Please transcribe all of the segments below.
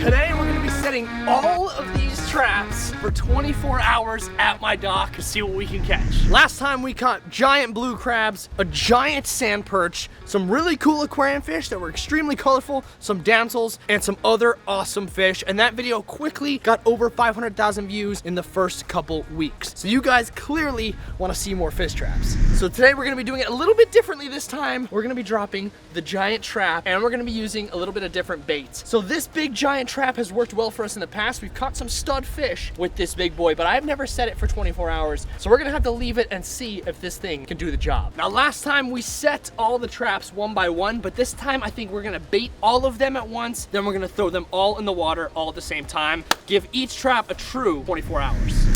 Today we're gonna be setting all of these traps for 24 hours at my dock to see what we can catch. Last time we caught giant blue crabs, a giant sand perch, some really cool aquarium fish that were extremely colorful, some damsels, and some other awesome fish. And that video quickly got over 500,000 views in the first couple weeks. So you guys clearly wanna see more fish traps. So today we're gonna be doing it a little bit differently this time. We're gonna be dropping the giant trap and we're gonna be using a little bit of different baits. So this big giant trap has worked well for us in the past. We've caught some stud fish with this big boy, but I've never set it for 24 hours. So we're gonna have to leave it and see if this thing can do the job. Now last time we set all the traps one by one, but this time I think we're gonna bait all of them at once, then we're gonna throw them all in the water all at the same time. Give each trap a true 24 hours.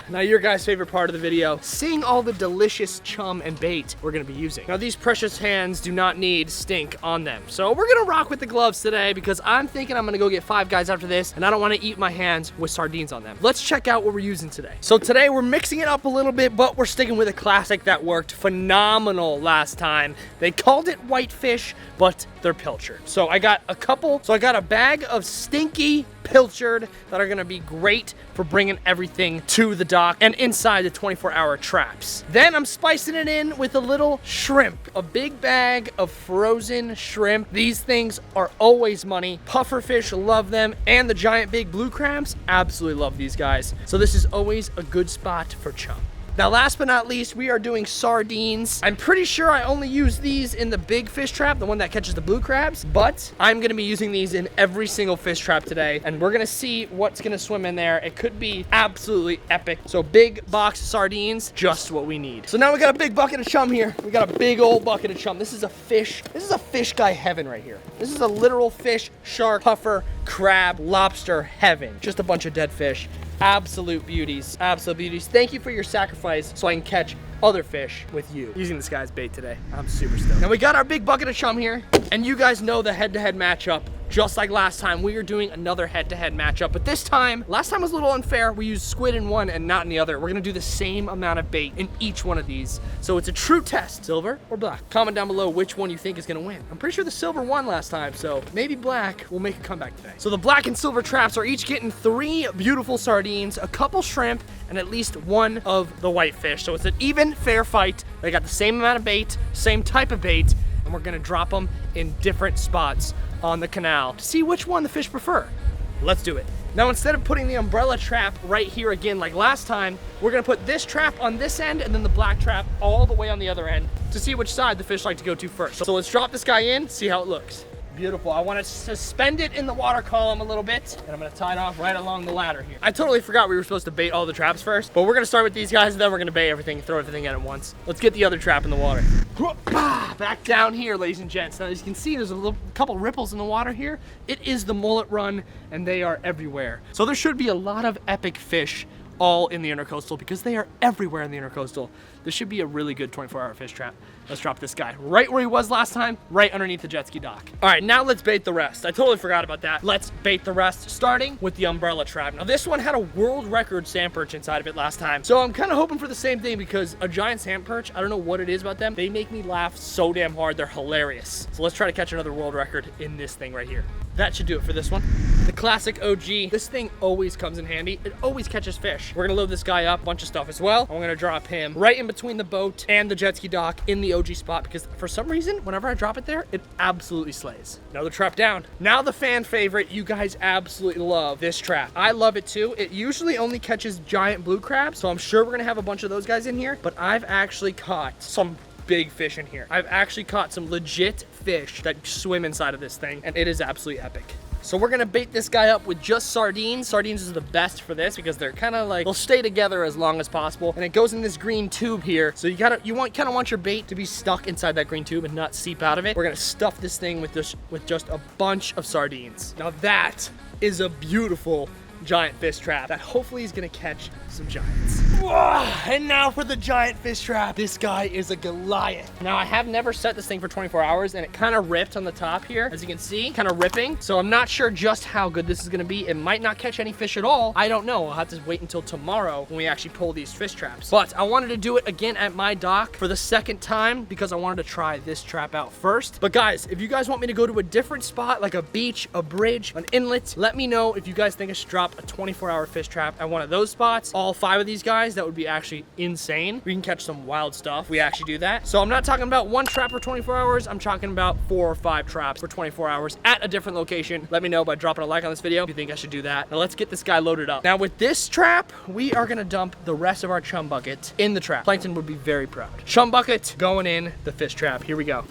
Now your guys' favorite part of the video, seeing all the delicious chum and bait we're gonna be using. Now these precious hands do not need stink on them. So we're gonna rock with the gloves today because I'm thinking I'm gonna go get 5 guys after this and I don't wanna eat my hands with sardines on them. Let's check out what we're using today. So today we're mixing it up a little bit, but we're sticking with a classic that worked phenomenal last time. They called it whitefish, but they're pilchard. So I got a bag of stinky pilchard that are gonna be great for bringing everything to the dock and inside the 24-hour traps. Then I'm spicing it in with a little shrimp, a big bag of frozen shrimp. These things are always money. Pufferfish love them, and the giant big blue crabs absolutely love these guys. So this is always a good spot for chum. Now last but not least, we are doing sardines. I'm pretty sure I only use these in the big fish trap, the one that catches the blue crabs, but I'm gonna be using these in every single fish trap today, and we're gonna see what's gonna swim in there. It could be absolutely epic. So big box sardines, just what we need. So now we got a big bucket of chum here. We got a big old bucket of chum. This is a fish guy heaven right here. This is a literal fish, shark, puffer, crab, lobster heaven. Just a bunch of dead fish. Absolute beauties, absolute beauties. Thank you for your sacrifice so I can catch other fish with you. Using this guy's bait today. I'm super stoked. Now we got our big bucket of chum here, and you guys know the head-to-head matchup. Just like last time, we are doing another head-to-head matchup, but this time, last time was a little unfair. We used squid in one and not in the other. We're gonna do the same amount of bait in each one of these. So it's a true test, silver or black. Comment down below which one you think is gonna win. I'm pretty sure the silver won last time, so maybe black will make a comeback today. So the black and silver traps are each getting 3 beautiful sardines, a couple shrimp, and at least 1 of the whitefish. So it's an even, fair fight. They got the same amount of bait, same type of bait, and we're gonna drop them in different spots on the canal to see which one the fish prefer. Let's do it. Now instead of putting the umbrella trap right here again like last time, we're gonna put this trap on this end and then the black trap all the way on the other end to see which side the fish like to go to first. So let's drop this guy in, see how it looks. Beautiful. I want to suspend it in the water column a little bit, and I'm going to tie it off right along the ladder here. I totally forgot we were supposed to bait all the traps first, but we're going to start with these guys, and then we're going to bait everything, throw everything in at once. Let's get the other trap in the water. Back down here, ladies and gents. Now, as you can see, there's a couple ripples in the water here. It is the mullet run, and they are everywhere. So there should be a lot of epic fish all in the intercoastal because they are everywhere in the intercoastal. This should be a really good 24-hour fish trap. Let's drop this guy right where he was last time, right underneath the jet ski dock. All right, now let's bait the rest. I totally forgot about that. Let's bait the rest, starting with the umbrella trap. Now this one had a world record sand perch inside of it last time. So I'm kind of hoping for the same thing because a giant sand perch, I don't know what it is about them. They make me laugh so damn hard. They're hilarious. So let's try to catch another world record in this thing right here. That should do it for this one. The classic OG. This thing always comes in handy. It always catches fish. We're gonna load this guy up, a bunch of stuff as well. I'm gonna drop him right in between the boat and the jet ski dock in the OG spot because for some reason, whenever I drop it there, it absolutely slays. Another trap down. Now the fan favorite. You guys absolutely love this trap. I love it too. It usually only catches giant blue crabs, so I'm sure we're gonna have a bunch of those guys in here, but I've actually caught some big fish in here. I've actually caught some legit fish that swim inside of this thing, and it is absolutely epic. So we're gonna bait this guy up with just sardines. Sardines is the best for this because they're kind of like, they'll stay together as long as possible. And it goes in this green tube here. So you kind of want your bait to be stuck inside that green tube and not seep out of it. We're gonna stuff this thing with just a bunch of sardines. Now that is a beautiful giant fish trap that hopefully is gonna catch some giants. And now for the giant fish trap. This guy is a Goliath. Now I have never set this thing for 24 hours and it kind of ripped on the top here, as you can see, kind of ripping. So I'm not sure just how good this is gonna be. It might not catch any fish at all. I don't know. I'll have to wait until tomorrow when we actually pull these fish traps. But I wanted to do it again at my dock for the second time because I wanted to try this trap out first. But guys, if you guys want me to go to a different spot, like a beach, a bridge, an inlet, let me know if you guys think I should drop a 24-hour fish trap at one of those spots. All 5 of these guys, that would be actually insane. We can catch some wild stuff. We actually do that. So I'm not talking about one trap for 24 hours. I'm talking about 4 or 5 traps for 24 hours at a different location. Let me know by dropping a like on this video if you think I should do that. Now let's get this guy loaded up. Now with this trap, we are gonna dump the rest of our chum bucket in the trap. Plankton would be very proud. Chum bucket going in the fish trap. Here we go.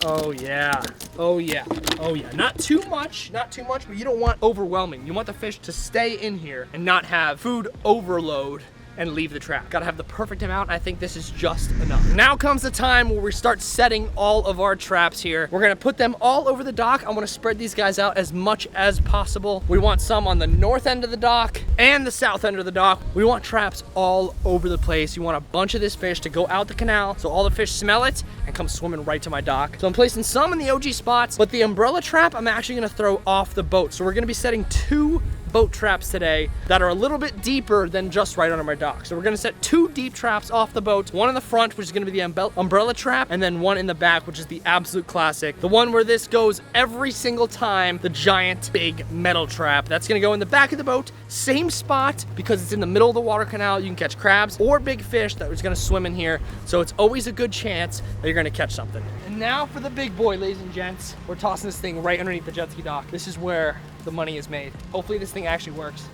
Oh yeah, oh yeah, oh yeah. Not too much, but you don't want overwhelming. You want the fish to stay in here and not have food overload and leave the trap. Gotta have the perfect amount. I think this is just enough. Now comes the time where we start setting all of our traps here. We're gonna put them all over the dock. I wanna spread these guys out as much as possible. We want some on the north end of the dock and the south end of the dock. We want traps all over the place. You want a bunch of this fish to go out the canal so all the fish smell it and come swimming right to my dock. So I'm placing some in the OG spots, but the umbrella trap I'm actually gonna throw off the boat. So we're gonna be setting 2 boat traps today that are a little bit deeper than just right under my dock. So we're gonna set 2 deep traps off the boat, one in the front, which is gonna be the umbrella trap, and then one in the back, which is the absolute classic, the one where this goes every single time, the giant big metal trap. That's gonna go in the back of the boat, same spot, because it's in the middle of the water canal. You can catch crabs or big fish that is gonna swim in here, so it's always a good chance that you're gonna catch something. And now for the big boy, ladies and gents. We're tossing this thing right underneath the jet ski dock. This is where the money is made. Hopefully this thing actually works.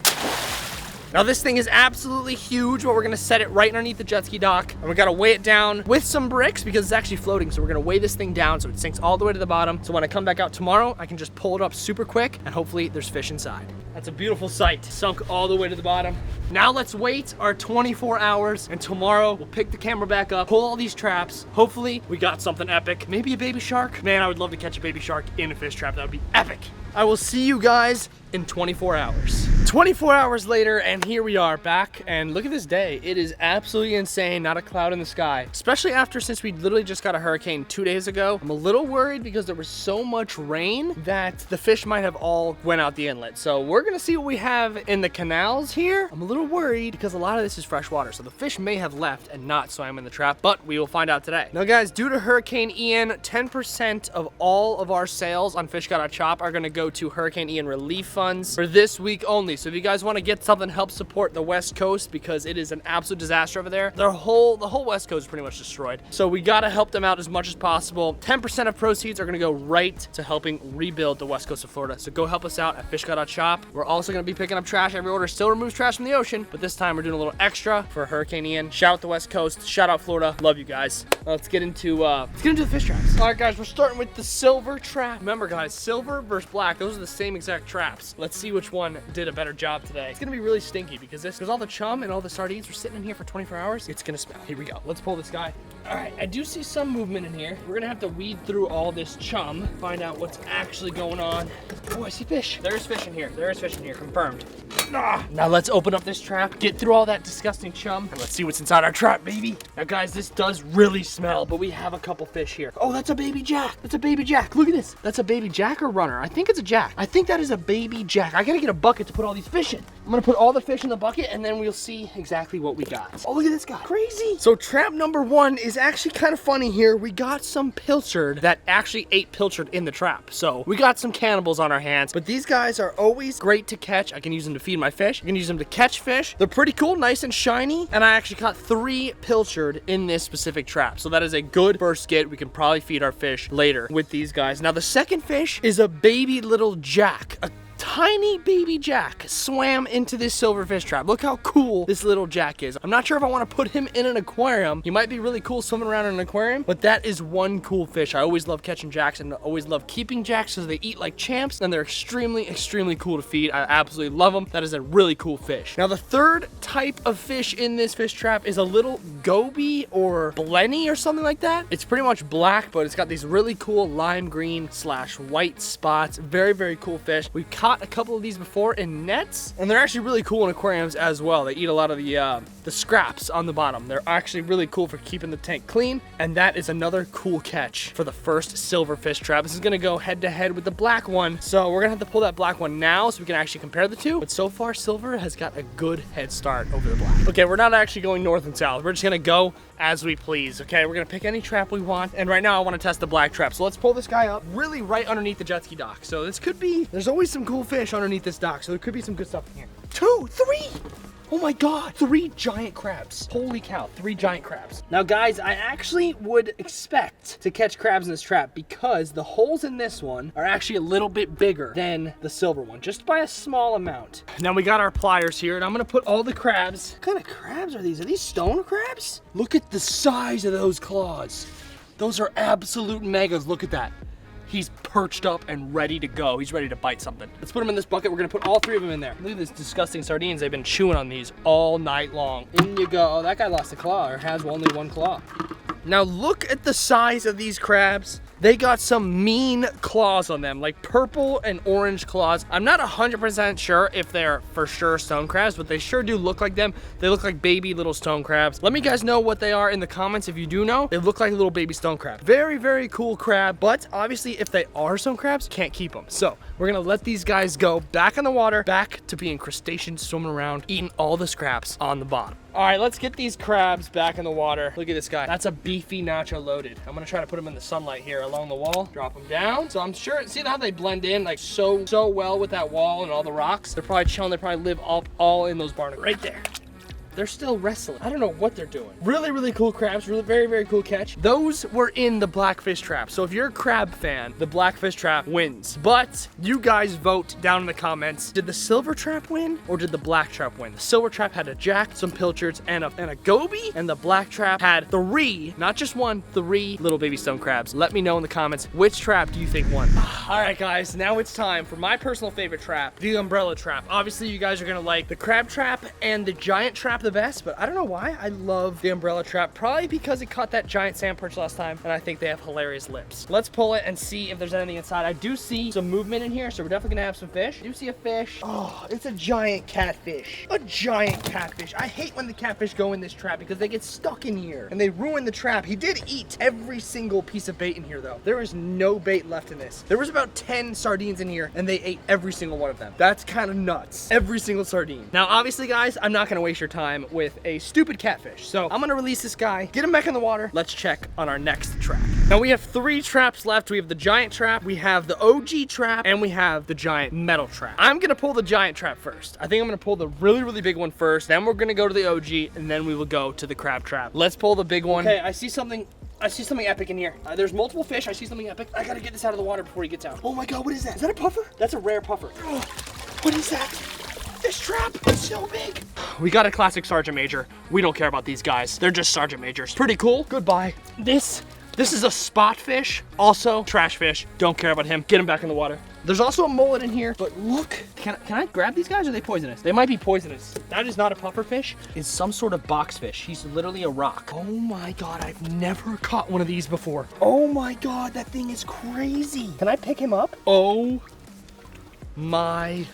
Now this thing is absolutely huge, but we're gonna set it right underneath the jet ski dock, and we gotta weigh it down with some bricks because it's actually floating. So we're gonna weigh this thing down so it sinks all the way to the bottom. So when I come back out tomorrow, I can just pull it up super quick and hopefully there's fish inside. That's a beautiful sight, sunk all the way to the bottom. Now let's wait our 24 hours and tomorrow we'll pick the camera back up, pull all these traps. Hopefully we got something epic. Maybe a baby shark. Man, I would love to catch a baby shark in a fish trap. That would be epic. I will see you guys in 24 hours. 24 hours later, and here we are back, and look at this day. It is absolutely insane, not a cloud in the sky. Especially since we literally just got a hurricane 2 days ago. I'm a little worried because there was so much rain that the fish might have all went out the inlet. So we're gonna see what we have in the canals here. I'm a little worried because a lot of this is fresh water, so the fish may have left and not swam in the trap, but we will find out today. Now guys, due to Hurricane Ian, 10% of all of our sales on Fish Got a Chop are gonna go to Hurricane Ian relief funds for this week only. So if you guys want to get something to help support the West Coast, because it is an absolute disaster over there, the whole West Coast is pretty much destroyed. So we gotta help them out as much as possible. 10% of proceeds are gonna go right to helping rebuild the West Coast of Florida. So go help us out at Fish Got a Chop. We're also gonna be picking up trash. Every order still removes trash from the ocean, but this time we're doing a little extra for Hurricane Ian. Shout out the West Coast, shout out Florida. Love you guys. Let's get into the fish traps. All right guys, we're starting with the silver trap. Remember guys, silver versus black, those are the same exact traps. Let's see which one did a better job today. It's gonna be really stinky because all the chum and all the sardines were sitting in here for 24 hours. It's gonna smell. Here we go. Let's pull this guy. All right, I do see some movement in here. We're gonna have to weed through all this chum, find out what's actually going on. Oh, I see fish. There's fish in here. There is fish in here, confirmed. Now let's open up this trap, get through all that disgusting chum, and let's see what's inside our trap, baby. Now guys, this does really smell, but we have a couple fish here. Oh, that's a baby jack. That's a baby jack. Look at this. That's a baby jack or runner? I think it's a jack. I think that is a baby jack. I gotta get a bucket to put all these fish in. I'm gonna put all the fish in the bucket and then we'll see exactly what we got. Oh, look at this guy. Crazy. So trap number 1 is actually kind of funny here. We got some pilchard that actually ate pilchard in the trap. So we got some cannibals on our hands, but these guys are always great to catch. I can use them to feed my fish. I can use them to catch fish. They're pretty cool, nice and shiny. And I actually caught 3 pilchard in this specific trap. So that is a good first get. We can probably feed our fish later with these guys. Now the second fish is a baby little jack, a tiny baby jack swam into this silverfish trap. Look how cool this little jack is. I'm not sure if I want to put him in an aquarium. He might be really cool swimming around in an aquarium, but that is one cool fish. I always love catching jacks and always love keeping jacks because they eat like champs and they're extremely, extremely cool to feed. I absolutely love them. That is a really cool fish. Now the third type of fish in this fish trap is a little goby or blenny or something like that. It's pretty much black, but it's got these really cool lime green / white spots. Very, very cool fish. We caught caught a couple of these before in nets, and they're actually really cool in aquariums as well. They eat a lot of the scraps on the bottom. They're actually really cool for keeping the tank clean, and that is another cool catch for the first silverfish trap. This is gonna go head to head with the black one, so we're gonna have to pull that black one now so we can actually compare the two. But so far, silver has got a good head start over the black. Okay, we're not actually going north and south. We're just gonna go as we please, okay? We're gonna pick any trap we want, and right now I wanna test the black trap. So let's pull this guy up really right underneath the jet ski dock. So this could be, there's always some cool fish underneath this dock, so there could be some good stuff in here. 2, 3! Oh my God, 3 giant crabs. Holy cow, 3 giant crabs. Now guys, I actually would expect to catch crabs in this trap because the holes in this one are actually a little bit bigger than the silver one, just by a small amount. Now we got our pliers here, and I'm gonna put all the crabs. What kind of crabs are these? Are these stone crabs? Look at the size of those claws. Those are absolute megas, look at that. He's perched up and ready to go. He's ready to bite something. Let's put him in this bucket. We're gonna put all 3 of them in there. Look at this disgusting sardines. They've been chewing on these all night long. In you go. Oh, that guy lost a claw, or has only 1 claw. Now look at the size of these crabs. They got some mean claws on them, like purple and orange claws. I'm not 100% sure if they're for sure stone crabs, but they sure do look like them. They look like baby little stone crabs. Let me guys know what they are in the comments if you do know. They look like little baby stone crabs. Very, very cool crab, but obviously if they are stone crabs, can't keep them. So we're gonna let these guys go back in the water, back to being crustaceans swimming around, eating all the scraps on the bottom. All right, let's get these crabs back in the water. Look at this guy. That's a beefy nacho loaded. I'm gonna try to put him in the sunlight here along the wall. Drop them down. So I'm sure, see how they blend in like so well with that wall and all the rocks? They're probably chilling. They probably live up all in those barnacles. Right there. They're still wrestling. I don't know what they're doing. Really, really cool crabs. Really, very, very cool catch. Those were in the blackfish trap. So if you're a crab fan, the blackfish trap wins. But you guys vote down in the comments. Did the silver trap win or did the black trap win? The silver trap had a jack, some pilchards, and a goby. And the black trap had 3, not just 1, 3 little baby stone crabs. Let me know in the comments, which trap do you think won? All right, guys, now it's time for my personal favorite trap, the umbrella trap. Obviously, you guys are gonna like the crab trap and the giant trap the best, but I don't know why I love the umbrella trap. Probably because it caught that giant sand perch last time, and I think they have hilarious lips. Let's pull it and see if there's anything inside. I do see some movement in here, so we're definitely gonna have some fish. I do see a fish. Oh, it's a giant catfish. A giant catfish. I hate when the catfish go in this trap because they get stuck in here and they ruin the trap. He did eat every single piece of bait in here though. There is no bait left in this. There was about 10 sardines in here and they ate every single one of them. That's kind of nuts. Every single sardine. Now, obviously guys, I'm not gonna waste your time with a stupid catfish. So I'm gonna release this guy, get him back in the water. Let's check on our next trap. Now we have 3 traps left. We have the giant trap, we have the OG trap, and we have the giant metal trap. I'm gonna pull the giant trap first. I think I'm gonna pull the really, really big one first. Then we're gonna go to the OG, and then we will go to the crab trap. Let's pull the big one. Okay, I see something epic in here. There's multiple fish. I see something epic. I gotta get this out of the water before he gets out. Oh my God, what is that? Is that a puffer? That's a rare puffer. Oh, what is that? This trap is so big. We got a classic Sergeant Major. We don't care about these guys. They're just Sergeant Majors. Pretty cool. Goodbye. This is a spot fish. Also, trash fish. Don't care about him. Get him back in the water. There's also a mullet in here, but look. Can I grab these guys or are they poisonous? They might be poisonous. That is not a puffer fish. It's some sort of box fish. He's literally a rock. Oh my God, I've never caught one of these before. Oh my God, that thing is crazy. Can I pick him up? Oh my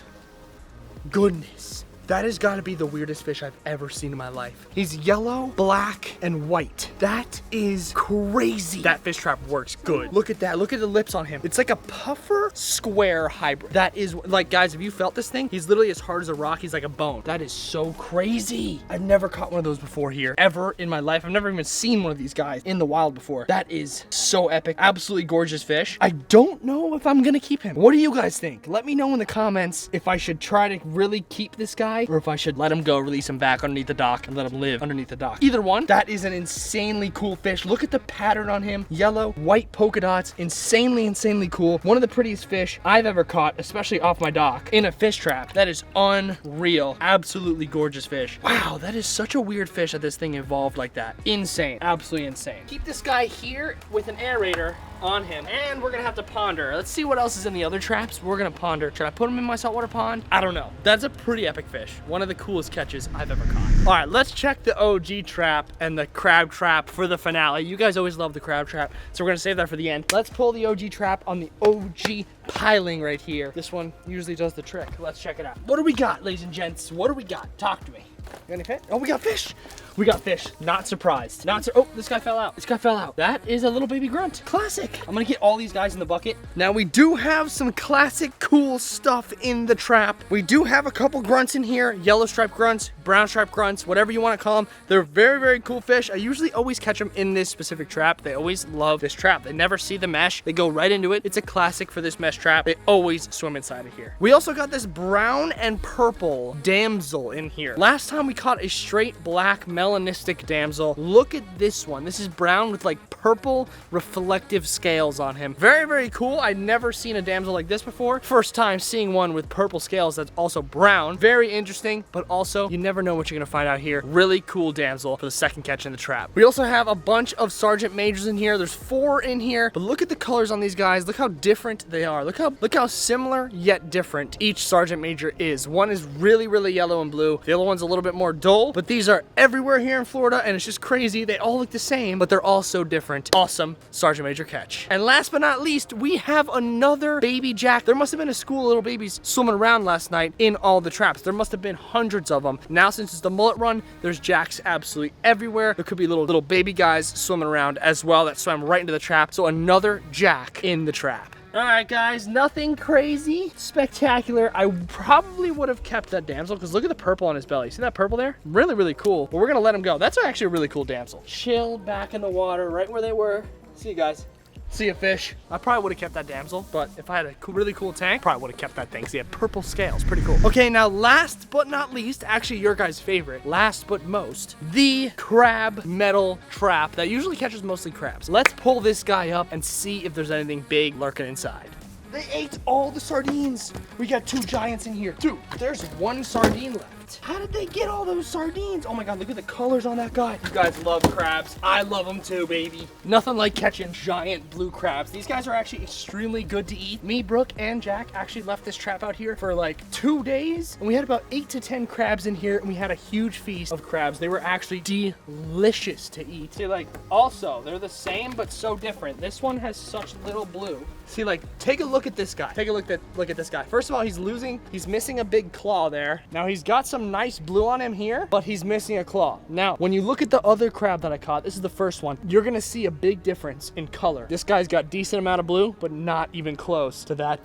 goodness. That has got to be the weirdest fish I've ever seen in my life. He's yellow, black, and white. That is crazy. That fish trap works good. Look at that. Look at the lips on him. It's like a puffer square hybrid. That is, like, guys, have you felt this thing? He's literally as hard as a rock. He's like a bone. That is so crazy. I've never caught one of those before here, ever in my life. I've never even seen one of these guys in the wild before. That is so epic. Absolutely gorgeous fish. I don't know if I'm gonna keep him. What do you guys think? Let me know in the comments if I should try to really keep this guy, or if I should let him go, release him back underneath the dock, and let him live underneath the dock. Either one. That is an insanely cool fish. Look at the pattern on him. Yellow, white polka dots. Insanely, insanely cool. One of the prettiest fish I've ever caught, especially off my dock, in a fish trap. That is unreal. Absolutely gorgeous fish. Wow, that is such a weird fish that this thing evolved like that. Insane. Absolutely insane. Keep this guy here with an aerator on him, and we're gonna have to ponder. Let's see what else is in the other traps. We're gonna ponder. Should I put him in my saltwater pond? I don't know. That's a pretty epic fish. One of the coolest catches I've ever caught. All right, let's check the OG trap and the crab trap for the finale. You guys always love the crab trap, so we're gonna save that for the end. Let's pull the OG trap on the OG piling right here. This one usually does the trick. Let's check it out. What do we got, ladies and gents? What do we got? Talk to me. Got any fish? Oh, we got fish. We got fish. Not surprised. Oh, this guy fell out. This guy fell out. That is a little baby grunt. Classic. I'm gonna get all these guys in the bucket. Now we do have some classic cool stuff in the trap. We do have a couple grunts in here. Yellow striped grunts, brown striped grunts, whatever you want to call them. They're very, very cool fish. I usually always catch them in this specific trap. They always love this trap. They never see the mesh. They go right into it. It's a classic for this mesh trap. They always swim inside of here. We also got this brown and purple damsel in here. Last time we caught a straight black melanistic damsel. Look at this one. This is brown with like purple reflective scales on him. Very, very cool. I'd never seen a damsel like this before. First time seeing one with purple scales that's also brown. Very interesting, but also you never know what you're gonna find out here. Really cool damsel for the second catch in the trap. We also have a bunch of sergeant majors in here. There's 4 in here, but look at the colors on these guys. Look how different they are. Look how similar yet different each sergeant major is. One is really, really yellow and blue. The other one's a little bit more dull, but these are everywhere here in Florida, and it's just crazy. They all look the same, but they're all so different. Awesome sergeant major catch. And last but not least, we have another baby jack. There must have been a school of little babies swimming around last night in all the traps. There must have been hundreds of them. Now, since it's the mullet run, there's jacks absolutely everywhere. There could be little baby guys swimming around as well that swam right into the trap. So another jack in the trap. All right, guys, nothing crazy spectacular. I probably would have kept that damsel because look at the purple on his belly. See that purple there? Really, really cool. But we're gonna let him go. That's actually a really cool damsel. Chilled back in the water right where they were. See you guys. See ya, fish. I probably would have kept that damsel, but if I had a really cool tank, probably would have kept that thing. See, he had purple scales. Pretty cool. Okay, now last but not least, actually your guys' favorite, last but most, the crab metal trap that usually catches mostly crabs. Let's pull this guy up and see if there's anything big lurking inside. They ate all the sardines. We got 2 giants in here. Dude, there's 1 sardine left. How did they get all those sardines? Oh my God, look at the colors on that guy. You guys love crabs. I love them too, baby. Nothing like catching giant blue crabs. These guys are actually extremely good to eat. Me, Brooke, and Jack actually left this trap out here for like 2 days, and we had about 8 to 10 crabs in here, and we had a huge feast of crabs. They were actually delicious to eat. See, like, also, they're the same, but so different. This one has such little blue. See, like, take a look at this guy. Take a look at this guy. First of all, he's missing a big claw there. Now, he's got some nice blue on him here, but he's missing a claw. Now, when you look at the other crab that I caught, this is the first one, you're gonna see a big difference in color. This guy's got decent amount of blue, but not even close to that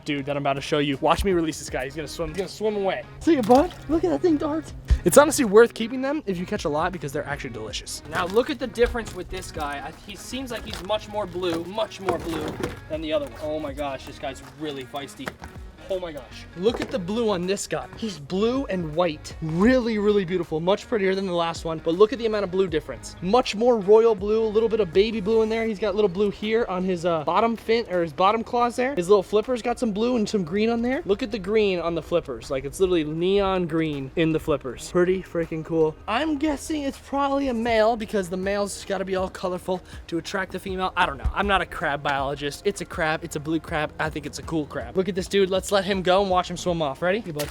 dude that I'm about to show you. Watch me release this guy. He's gonna swim away. See you, bud. Look at that thing dart. It's honestly worth keeping them if you catch a lot because they're actually delicious. Now, look at the difference with this guy. He seems like he's much more blue than the other one. Oh my gosh, this guy's really feisty. Oh my gosh. Look at the blue on this guy. He's blue and white. Really, really beautiful. Much prettier than the last one, but look at the amount of blue difference. Much more royal blue, a little bit of baby blue in there. He's got little blue here on his bottom fin, or his bottom claws there. His little flippers got some blue and some green on there. Look at the green on the flippers. Like, it's literally neon green in the flippers. Pretty freaking cool. I'm guessing it's probably a male because the male's gotta be all colorful to attract the female. I don't know. I'm not a crab biologist. It's a crab. It's a blue crab. I think it's a cool crab. Look at this dude. Let's let him go and watch him swim off. Ready? Hey, bud.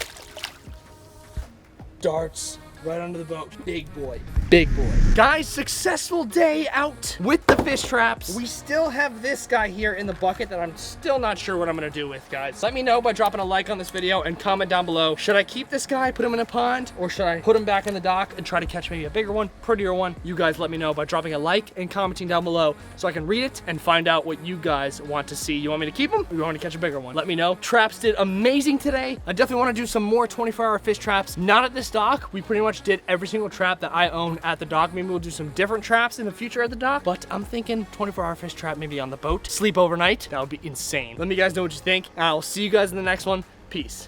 Darts right under the boat. Big boy. Big boy. Guys, successful day out with the fish traps. We still have this guy here in the bucket that I'm still not sure what I'm gonna do with, guys. Let me know by dropping a like on this video and comment down below. Should I keep this guy, put him in a pond, or should I put him back in the dock and try to catch maybe a bigger one, prettier one? You guys let me know by dropping a like and commenting down below so I can read it and find out what you guys want to see. You want me to keep him or you want me to catch a bigger one? Let me know. Traps did amazing today. I definitely want to do some more 24-hour fish traps. Not at this dock. We pretty much did every single trap that I own at the dock. Maybe we'll do some different traps in the future at the dock, but I'm thinking 24-hour fish trap maybe on the boat. Sleep overnight. That would be insane. Let me guys know what you think. I'll see you guys in the next one. Peace.